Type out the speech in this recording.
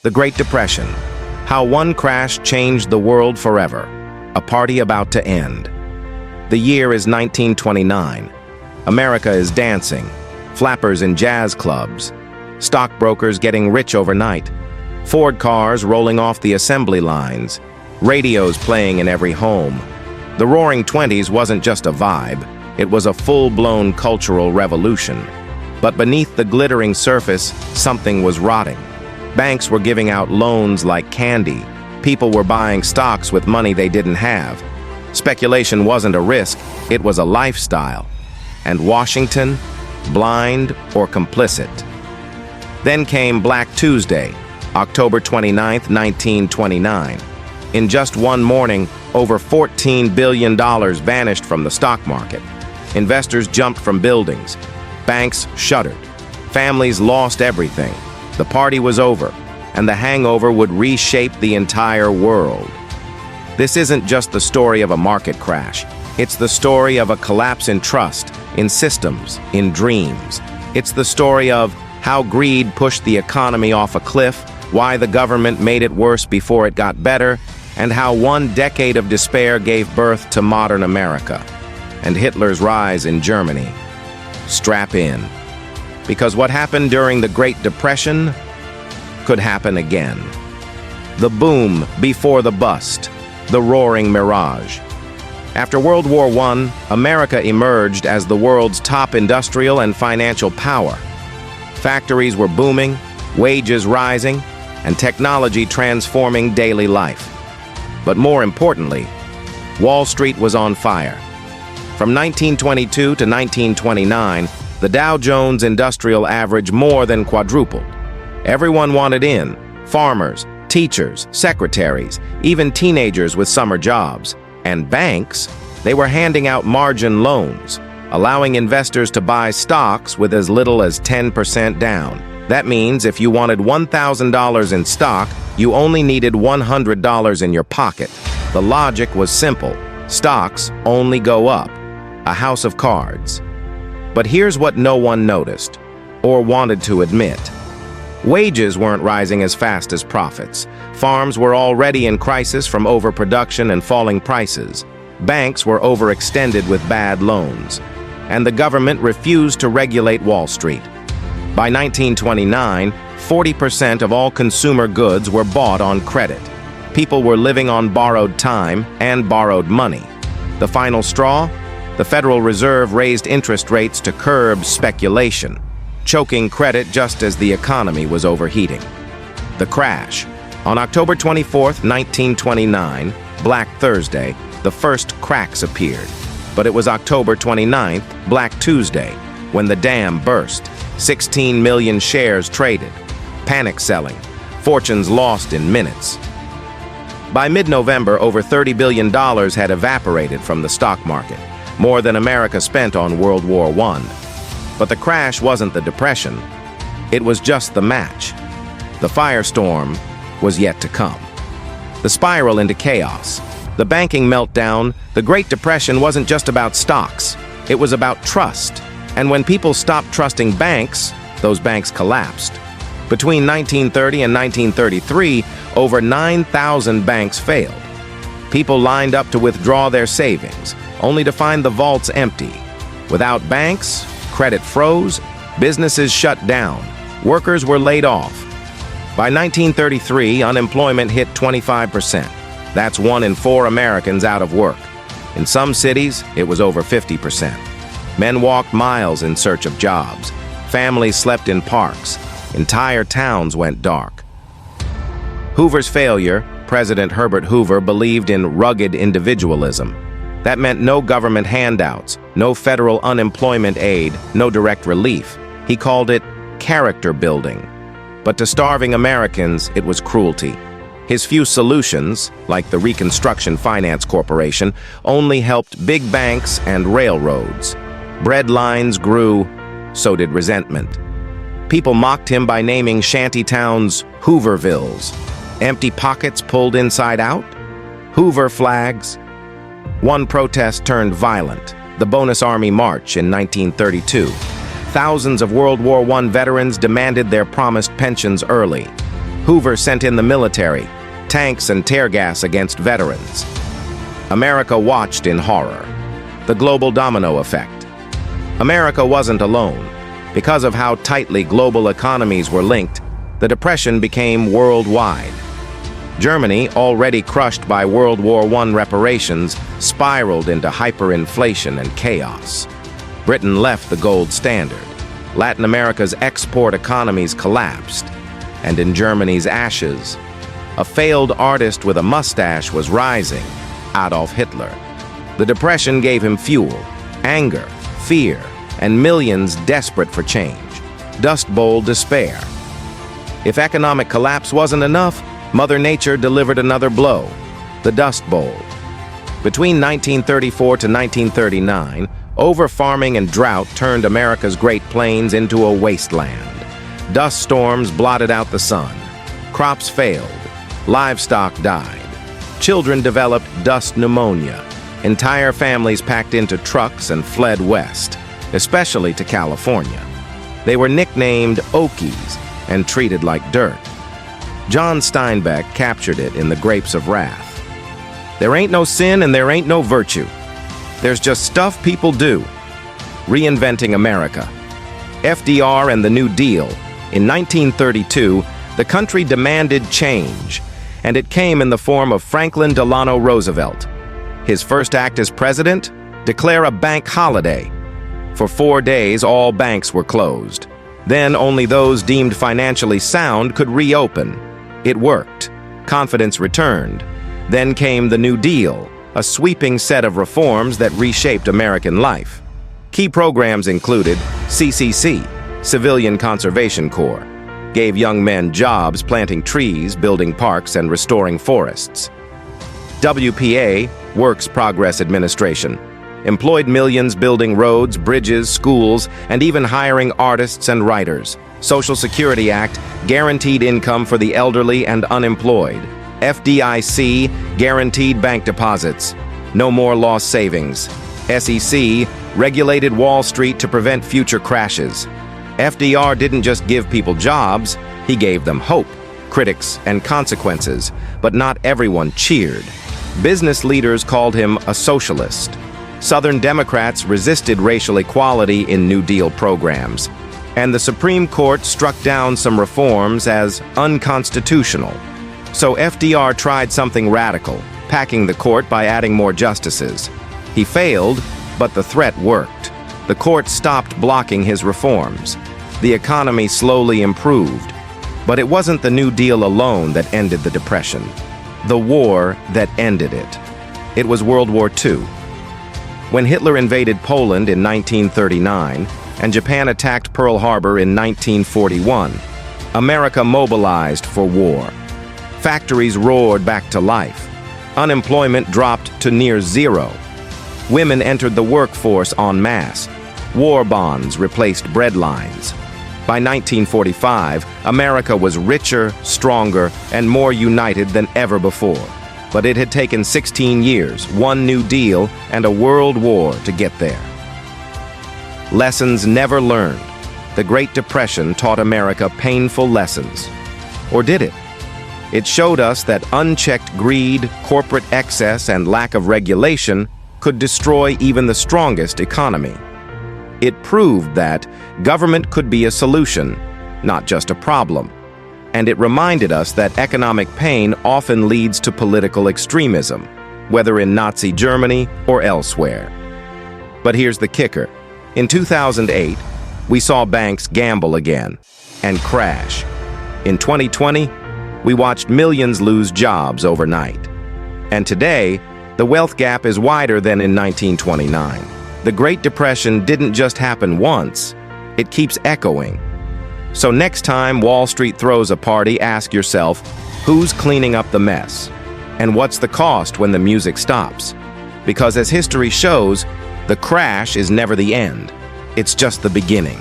The Great Depression. How one crash changed the world forever. A party about to end. The year is 1929. America is dancing. Flappers in jazz clubs. Stockbrokers getting rich overnight. Ford cars rolling off the assembly lines. Radios playing in every home. The Roaring Twenties wasn't just a vibe. It was a full-blown cultural revolution. But beneath the glittering surface, something was rotting. Banks were giving out loans like candy. People were buying stocks with money they didn't have. Speculation wasn't a risk, it was a lifestyle. And Washington, blind or complicit. Then came Black Tuesday, October 29, 1929. In just one morning, over $14 billion vanished from the stock market. Investors jumped from buildings. Banks shuttered. Families lost everything. The party was over, and the hangover would reshape the entire world. This isn't just the story of a market crash. It's the story of a collapse in trust, in systems, in dreams. It's the story of how greed pushed the economy off a cliff, why the government made it worse before it got better, and how one decade of despair gave birth to modern America and Hitler's rise in Germany. Strap in. Because what happened during the Great Depression could happen again. The boom before the bust, the roaring mirage. After World War I, America emerged as the world's top industrial and financial power. Factories were booming, wages rising, and technology transforming daily life. But more importantly, Wall Street was on fire. From 1922 to 1929, the Dow Jones Industrial Average more than quadrupled. Everyone wanted in: farmers, teachers, secretaries, even teenagers with summer jobs. And banks, they were handing out margin loans, allowing investors to buy stocks with as little as 10% down. That means if you wanted $1,000 in stock, you only needed $100 in your pocket. The logic was simple. Stocks only go up. A house of cards. But here's what no one noticed, or wanted to admit. Wages weren't rising as fast as profits. Farms were already in crisis from overproduction and falling prices. Banks were overextended with bad loans. And the government refused to regulate Wall Street. By 1929, 40% of all consumer goods were bought on credit. People were living on borrowed time and borrowed money. The final straw? The Federal Reserve raised interest rates to curb speculation, choking credit just as the economy was overheating. The crash. On October 24, 1929, Black Thursday, the first cracks appeared. But it was October 29th, Black Tuesday, when the dam burst. 16 million shares traded. Panic selling. Fortunes lost in minutes. By mid-November, over $30 billion had evaporated from the stock market, more than America spent on World War I. But the crash wasn't the depression. It was just the match. The firestorm was yet to come. The spiral into chaos. The banking meltdown. The Great Depression wasn't just about stocks. It was about trust. And when people stopped trusting banks, those banks collapsed. Between 1930 and 1933, over 9,000 banks failed. People lined up to withdraw their savings, only to find the vaults empty. Without banks, credit froze, businesses shut down, workers were laid off. By 1933, unemployment hit 25%. That's 1 in 4 Americans out of work. In some cities, it was over 50%. Men walked miles in search of jobs. Families slept in parks. Entire towns went dark. Hoover's failure, President Herbert Hoover believed in rugged individualism. That meant no government handouts, no federal unemployment aid, no direct relief. He called it character building. But to starving Americans, it was cruelty. His few solutions, like the Reconstruction Finance Corporation, only helped big banks and railroads. Breadlines grew, so did resentment. People mocked him by naming shanty towns Hoovervilles. Empty pockets pulled inside out? Hoover flags. One protest turned violent, the Bonus Army March in 1932. Thousands of World War I veterans demanded their promised pensions early. Hoover sent in the military, tanks and tear gas against veterans. America watched in horror. The global domino effect. America wasn't alone. Because of how tightly global economies were linked, the Depression became worldwide. Germany, already crushed by World War I reparations, spiraled into hyperinflation and chaos. Britain left the gold standard. Latin America's export economies collapsed. And in Germany's ashes, a failed artist with a mustache was rising, Adolf Hitler. The Depression gave him fuel, anger, fear, and millions desperate for change. Dust Bowl despair. If economic collapse wasn't enough, Mother Nature delivered another blow, the Dust Bowl. Between 1934 to 1939, over-farming and drought turned America's Great Plains into a wasteland. Dust storms blotted out the sun. Crops failed. Livestock died. Children developed dust pneumonia. Entire families packed into trucks and fled west, especially to California. They were nicknamed Okies and treated like dirt. John Steinbeck captured it in The Grapes of Wrath. There ain't no sin and there ain't no virtue. There's just stuff people do. Reinventing America. FDR and the New Deal. In 1932, the country demanded change, and it came in the form of Franklin Delano Roosevelt. His first act as president? Declare a bank holiday. For 4 days, all banks were closed. Then only those deemed financially sound could reopen. It worked. Confidence returned. Then came the New Deal, a sweeping set of reforms that reshaped American life. Key programs included CCC, Civilian Conservation Corps, gave young men jobs planting trees, building parks, and restoring forests. WPA, Works Progress Administration, employed millions building roads, bridges, schools, and even hiring artists and writers. Social Security Act, guaranteed income for the elderly and unemployed. FDIC, guaranteed bank deposits. No more lost savings. SEC, regulated Wall Street to prevent future crashes. FDR didn't just give people jobs, he gave them hope, critics, and consequences, but not everyone cheered. Business leaders called him a socialist. Southern Democrats resisted racial equality in New Deal programs, and the Supreme Court struck down some reforms as unconstitutional. So FDR tried something radical, packing the court by adding more justices. He failed, but the threat worked. The court stopped blocking his reforms. The economy slowly improved. But it wasn't the New Deal alone that ended the Depression. The war that ended it. It was World War II. When Hitler invaded Poland in 1939 and Japan attacked Pearl Harbor in 1941, America mobilized for war. Factories roared back to life. Unemployment dropped to near zero. Women entered the workforce en masse. War bonds replaced breadlines. By 1945, America was richer, stronger, and more united than ever before. But it had taken 16 years, one New Deal, and a world war to get there. Lessons never learned. The Great Depression taught America painful lessons. Or did it? It showed us that unchecked greed, corporate excess, and lack of regulation could destroy even the strongest economy. It proved that government could be a solution, not just a problem. And it reminded us that economic pain often leads to political extremism, whether in Nazi Germany or elsewhere. But here's the kicker. In 2008, we saw banks gamble again and crash. In 2020, we watched millions lose jobs overnight. And today, the wealth gap is wider than in 1929. The Great Depression didn't just happen once, it keeps echoing. So next time Wall Street throws a party, ask yourself, who's cleaning up the mess? And what's the cost when the music stops? Because as history shows, the crash is never the end. It's just the beginning.